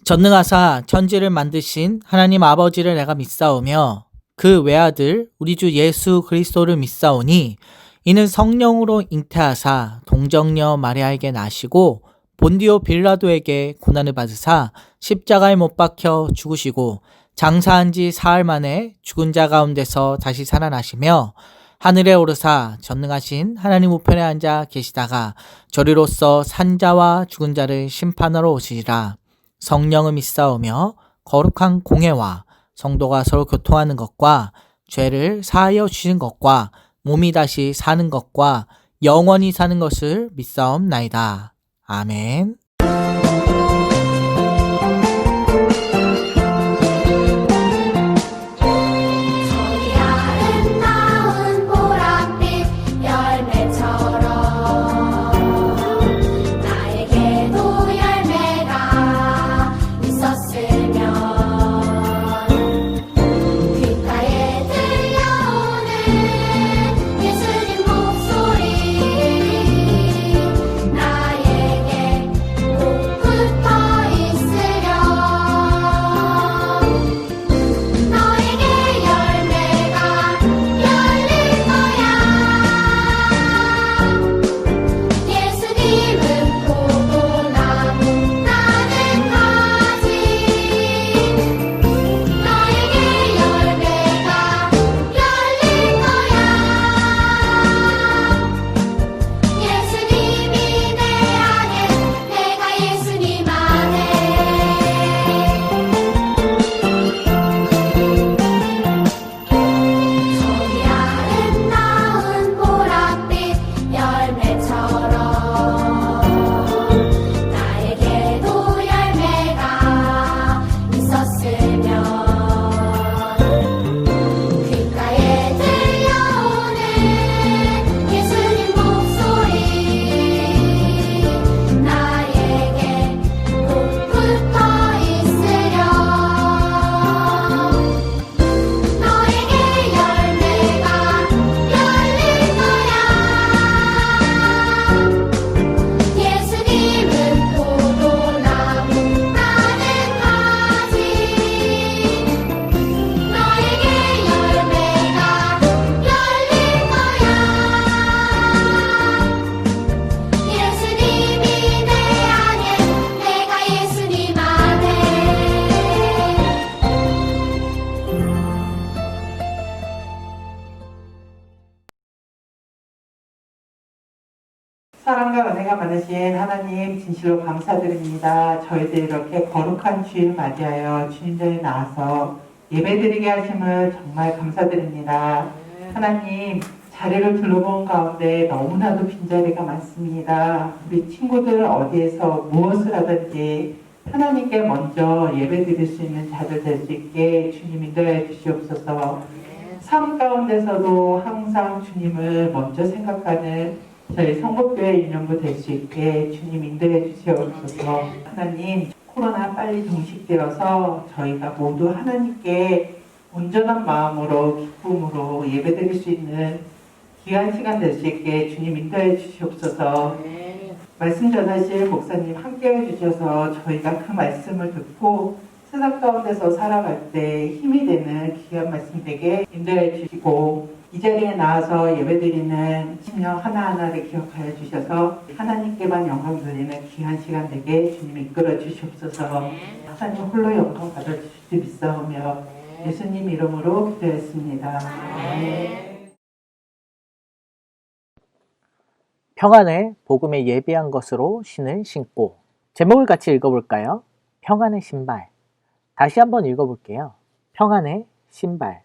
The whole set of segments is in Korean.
전능하사 천지를 만드신 하나님 아버지를 내가 믿사오며 그 외아들 우리 주 예수 그리스도를 믿사오니 이는 성령으로 잉태하사 동정녀 마리아에게 나시고 본디오 빌라도에게 고난을 받으사 십자가에 못 박혀 죽으시고 장사한 지 사흘 만에 죽은 자 가운데서 다시 살아나시며 하늘에 오르사 전능하신 하나님 우편에 앉아 계시다가 저리로서 산자와 죽은 자를 심판하러 오시리라. 성령을 믿사오며 거룩한 공회와 성도가 서로 교통하는 것과 죄를 사하여 주신 것과 몸이 다시 사는 것과 영원히 사는 것을 믿사옵나이다. 아멘. 저희 아름다운 보랏빛 열매처럼 나에게도 열매가 있었으면 귓가에 들려오는 예수님 목소리 나에게 꼭 붙어 있으렴 너에게 열매가 열릴 거야. 예수님은 포도나무 나는 가지 너에게 열매가 열릴 거야. 예수님이 내 안에 내가 예수님 안에 저희 아름다운 보랏빛 열매처럼 나에게도 열매가 있었으면 귓가에 들려오는 예수님 목소리 나에게 꼭 붙어 있으렴 너에게 열매가 열릴 거야. 예수님은 포도나무 나는 가지 너에게 열매가 열릴 거야. 예수님이 내 안에 내가 예수님 안에 사랑과 은혜가 많으신 하나님 진실로 감사드립니다. 저희들 이렇게 거룩한 주일 맞이하여 주님 전에 나와서 예배드리게 하심을 정말 감사드립니다. 하나님 자리를 둘러본 가운데 너무나도 빈자리가 많습니다. 우리 친구들 어디에서 무엇을 하든지 하나님께 먼저 예배드릴 수 있는 자들 될 수 있게 주님 인도해 주시옵소서. 삶 가운데서도 항상 주님을 먼저 생각하는 저희 성북교회 인연부 될 수 있게 주님 인도해 주시옵소서. 하나님 코로나 빨리 종식되어서 저희가 모두 하나님께 온전한 마음으로 기쁨으로 예배드릴 수 있는 귀한 시간 될 수 있게 주님 인도해 주시옵소서. 말씀 전하실 목사님 함께해 주셔서 저희가 그 말씀을 듣고 세상 가운데서 살아갈 때 힘이 되는 귀한 말씀 되게 인도해 주시고 이 자리에 나와서 예배드리는 심령 하나하나를 기억하여 주셔서 하나님께만 영광 돌리는 귀한 시간 되게 주님 이끌어 주시옵소서. 하나님 홀로 영광 받아 주실 줄 믿사오며 예수님 이름으로 기도했습니다. 아멘. 평안의 복음에 예비한 것으로 신을 신고. 제목을 같이 읽어볼까요? 평안의 신발. 다시 한번 읽어볼게요. 평안의 신발.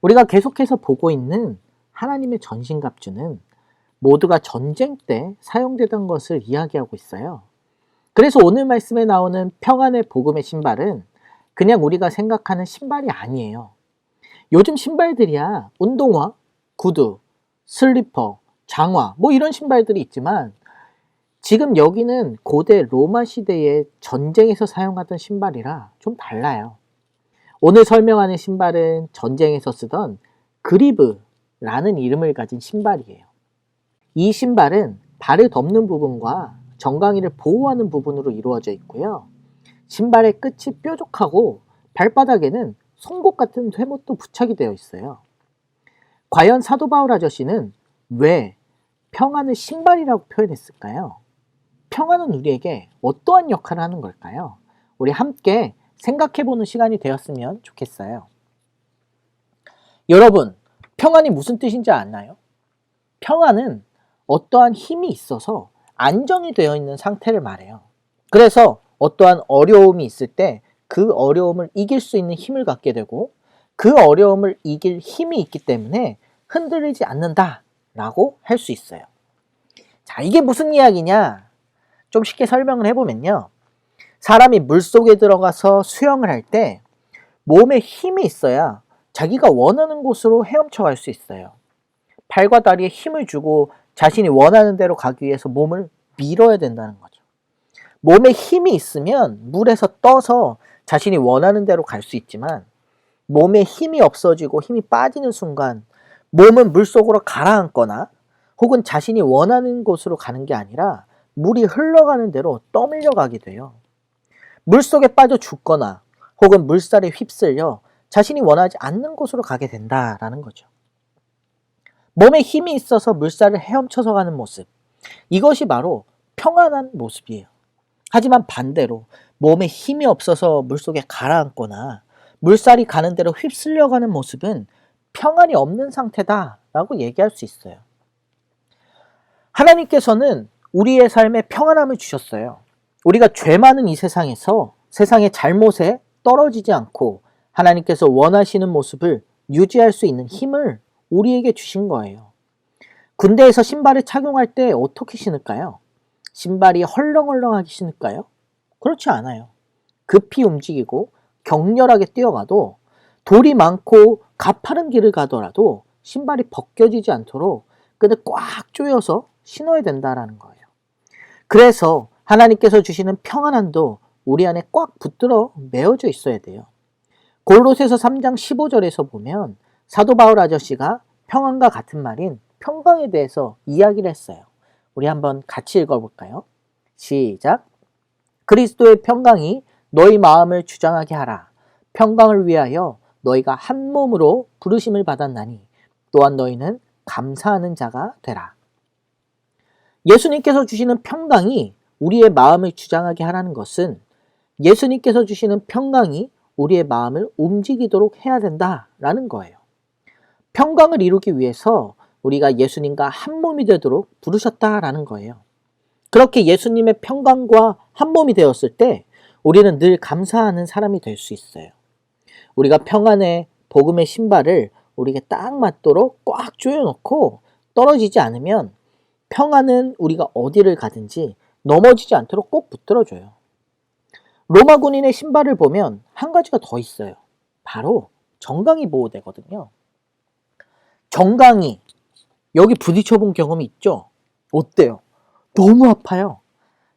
우리가 계속해서 보고 있는 하나님의 전신갑주는 모두가 전쟁 때 사용되던 것을 이야기하고 있어요. 그래서 오늘 말씀에 나오는 평안의 복음의 신발은 그냥 우리가 생각하는 신발이 아니에요. 요즘 신발들이야 운동화, 구두, 슬리퍼, 장화 뭐 이런 신발들이 있지만 지금 여기는 고대 로마 시대의 전쟁에서 사용하던 신발이라 좀 달라요. 오늘 설명하는 신발은 전쟁에서 쓰던 그리브라는 이름을 가진 신발이에요. 이 신발은 발을 덮는 부분과 정강이를 보호하는 부분으로 이루어져 있고요. 신발의 끝이 뾰족하고 발바닥에는 송곳 같은 회못도 부착이 되어 있어요. 과연 사도 바울 아저씨는 왜 평안을 신발이라고 표현했을까요? 평안은 우리에게 어떠한 역할을 하는 걸까요? 우리 함께 생각해보는 시간이 되었으면 좋겠어요. 여러분, 평안이 무슨 뜻인지 아나요? 평안은 어떠한 힘이 있어서 안정이 되어 있는 상태를 말해요. 그래서 어떠한 어려움이 있을 때 그 어려움을 이길 수 있는 힘을 갖게 되고 그 어려움을 이길 힘이 있기 때문에 흔들리지 않는다라고 할 수 있어요. 자, 이게 무슨 이야기냐? 좀 쉽게 설명을 해보면요. 사람이 물속에 들어가서 수영을 할 때 몸에 힘이 있어야 자기가 원하는 곳으로 헤엄쳐 갈 수 있어요. 팔과 다리에 힘을 주고 자신이 원하는 대로 가기 위해서 몸을 밀어야 된다는 거죠. 몸에 힘이 있으면 물에서 떠서 자신이 원하는 대로 갈 수 있지만 몸에 힘이 없어지고 힘이 빠지는 순간 몸은 물속으로 가라앉거나 혹은 자신이 원하는 곳으로 가는 게 아니라 물이 흘러가는 대로 떠밀려 가게 돼요. 물속에 빠져 죽거나 혹은 물살에 휩쓸려 자신이 원하지 않는 곳으로 가게 된다라는 거죠. 몸에 힘이 있어서 물살을 헤엄쳐서 가는 모습, 이것이 바로 평안한 모습이에요. 하지만 반대로 몸에 힘이 없어서 물속에 가라앉거나 물살이 가는 대로 휩쓸려가는 모습은 평안이 없는 상태다라고 얘기할 수 있어요. 하나님께서는 우리의 삶에 평안함을 주셨어요. 우리가 죄 많은 이 세상에서 세상의 잘못에 떨어지지 않고 하나님께서 원하시는 모습을 유지할 수 있는 힘을 우리에게 주신 거예요. 군대에서 신발을 착용할 때 어떻게 신을까요? 신발이 헐렁헐렁하게 신을까요? 그렇지 않아요. 급히 움직이고 격렬하게 뛰어가도 돌이 많고 가파른 길을 가더라도 신발이 벗겨지지 않도록 끈을 꽉 조여서 신어야 된다는 거예요. 그래서 하나님께서 주시는 평안함도 우리 안에 꽉 붙들어 매어져 있어야 돼요. 골로새서 3장 15절에서 보면 사도 바울 아저씨가 평안과 같은 말인 평강에 대해서 이야기를 했어요. 우리 한번 같이 읽어볼까요? 시작. 그리스도의 평강이 너희 마음을 주장하게 하라. 평강을 위하여 너희가 한 몸으로 부르심을 받았나니 또한 너희는 감사하는 자가 되라. 예수님께서 주시는 평강이 우리의 마음을 주장하게 하라는 것은 예수님께서 주시는 평강이 우리의 마음을 움직이도록 해야 된다라는 거예요. 평강을 이루기 위해서 우리가 예수님과 한 몸이 되도록 부르셨다라는 거예요. 그렇게 예수님의 평강과 한 몸이 되었을 때 우리는 늘 감사하는 사람이 될 수 있어요. 우리가 평안의 복음의 신발을 우리에게 딱 맞도록 꽉 조여놓고 떨어지지 않으면 평안은 우리가 어디를 가든지 넘어지지 않도록 꼭 붙들어줘요. 로마 군인의 신발을 보면 한 가지가 더 있어요. 바로 정강이 보호대거든요. 정강이 여기 부딪혀 본 경험이 있죠? 어때요? 너무 아파요.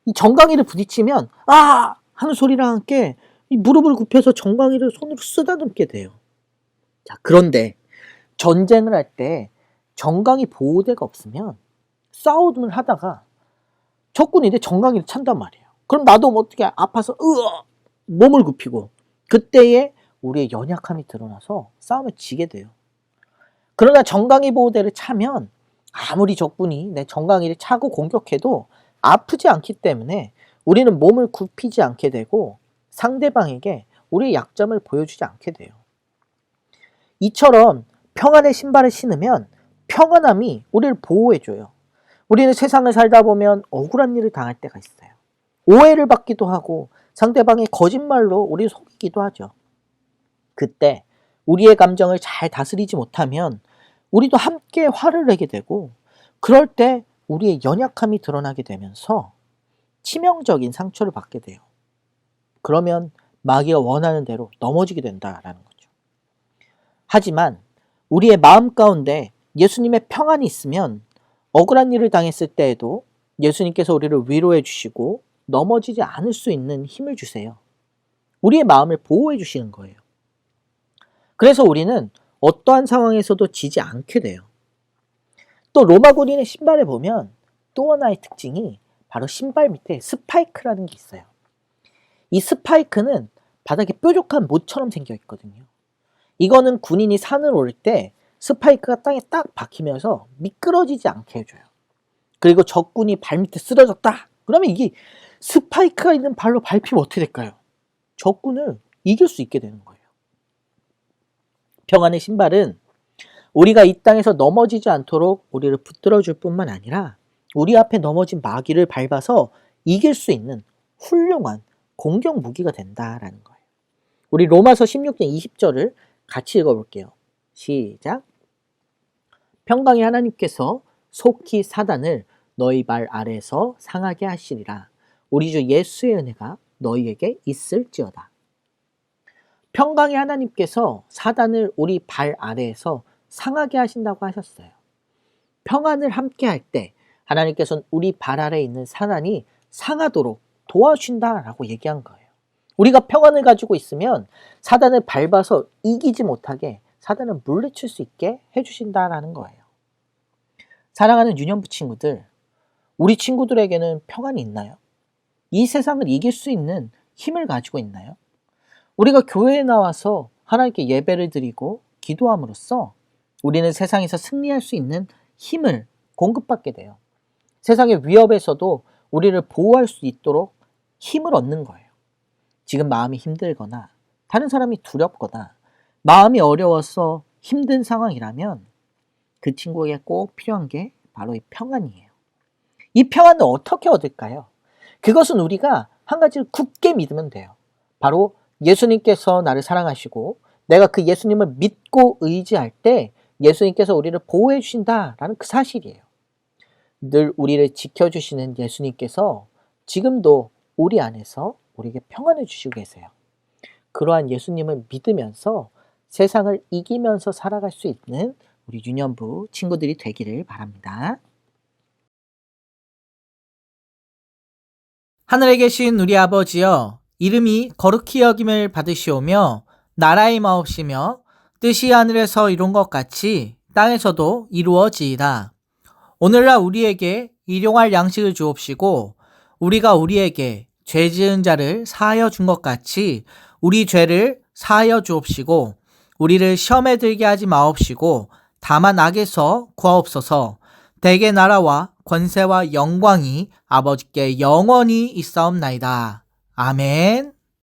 이 정강이를 부딪히면 아! 하는 소리랑 함께 이 무릎을 굽혀서 정강이를 손으로 쓰다듬게 돼요. 자, 그런데 전쟁을 할 때 정강이 보호대가 없으면 싸움을 하다가 적군이 내 정강이를 찬단 말이에요. 그럼 나도 어떻게 아파서 몸을 굽히고 그때에 우리의 연약함이 드러나서 싸움을 지게 돼요. 그러나 정강이 보호대를 차면 아무리 적군이 내 정강이를 차고 공격해도 아프지 않기 때문에 우리는 몸을 굽히지 않게 되고 상대방에게 우리의 약점을 보여주지 않게 돼요. 이처럼 평안의 신발을 신으면 평안함이 우리를 보호해줘요. 우리는 세상을 살다 보면 억울한 일을 당할 때가 있어요. 오해를 받기도 하고 상대방의 거짓말로 우리를 속이기도 하죠. 그때 우리의 감정을 잘 다스리지 못하면 우리도 함께 화를 내게 되고 그럴 때 우리의 연약함이 드러나게 되면서 치명적인 상처를 받게 돼요. 그러면 마귀가 원하는 대로 넘어지게 된다라는 거죠. 하지만 우리의 마음 가운데 예수님의 평안이 있으면 억울한 일을 당했을 때에도 예수님께서 우리를 위로해 주시고 넘어지지 않을 수 있는 힘을 주세요. 우리의 마음을 보호해 주시는 거예요. 그래서 우리는 어떠한 상황에서도 지지 않게 돼요. 또 로마 군인의 신발에 보면 또 하나의 특징이 바로 신발 밑에 스파이크라는 게 있어요. 이 스파이크는 바닥에 뾰족한 못처럼 생겨 있거든요. 이거는 군인이 산을 오를 때 스파이크가 땅에 딱 박히면서 미끄러지지 않게 해줘요. 그리고 적군이 발밑에 쓰러졌다. 그러면 이게 스파이크가 있는 발로 밟히면 어떻게 될까요? 적군을 이길 수 있게 되는 거예요. 평안의 신발은 우리가 이 땅에서 넘어지지 않도록 우리를 붙들어 줄 뿐만 아니라 우리 앞에 넘어진 마귀를 밟아서 이길 수 있는 훌륭한 공격 무기가 된다라는 거예요. 우리 로마서 16장 20절을 같이 읽어볼게요. 시작. 평강의 하나님께서 속히 사단을 너희 발 아래에서 상하게 하시리라. 우리 주 예수의 은혜가 너희에게 있을지어다. 평강의 하나님께서 사단을 우리 발 아래에서 상하게 하신다고 하셨어요. 평안을 함께 할 때 하나님께서는 우리 발 아래에 있는 사단이 상하도록 도와주신다라고 얘기한 거예요. 우리가 평안을 가지고 있으면 사단을 밟아서 이기지 못하게 사단을 물리칠 수 있게 해주신다라는 거예요. 사랑하는 유년부 친구들, 우리 친구들에게는 평안이 있나요? 이 세상을 이길 수 있는 힘을 가지고 있나요? 우리가 교회에 나와서 하나님께 예배를 드리고 기도함으로써 우리는 세상에서 승리할 수 있는 힘을 공급받게 돼요. 세상의 위협에서도 우리를 보호할 수 있도록 힘을 얻는 거예요. 지금 마음이 힘들거나 다른 사람이 두렵거나 마음이 어려워서 힘든 상황이라면 그 친구에게 꼭 필요한 게 바로 이 평안이에요. 이 평안을 어떻게 얻을까요? 그것은 우리가 한 가지를 굳게 믿으면 돼요. 바로 예수님께서 나를 사랑하시고 내가 그 예수님을 믿고 의지할 때 예수님께서 우리를 보호해 주신다라는 그 사실이에요. 늘 우리를 지켜주시는 예수님께서 지금도 우리 안에서 우리에게 평안을 주시고 계세요. 그러한 예수님을 믿으면서 세상을 이기면서 살아갈 수 있는 우리 유년부 친구들이 되기를 바랍니다. 하늘에 계신 우리 아버지여, 이름이 거룩히 여김을 받으시오며 나라의 마옵시며 뜻이 하늘에서 이룬 것 같이 땅에서도 이루어지이다. 오늘날 우리에게 일용할 양식을 주옵시고 우리가 우리에게 죄 지은 자를 사하여 준 것 같이 우리 죄를 사하여 주옵시고 우리를 시험에 들게 하지 마옵시고 다만 악에서 구하옵소서. 대개 나라와 권세와 영광이 아버지께 영원히 있사옵나이다. 아멘.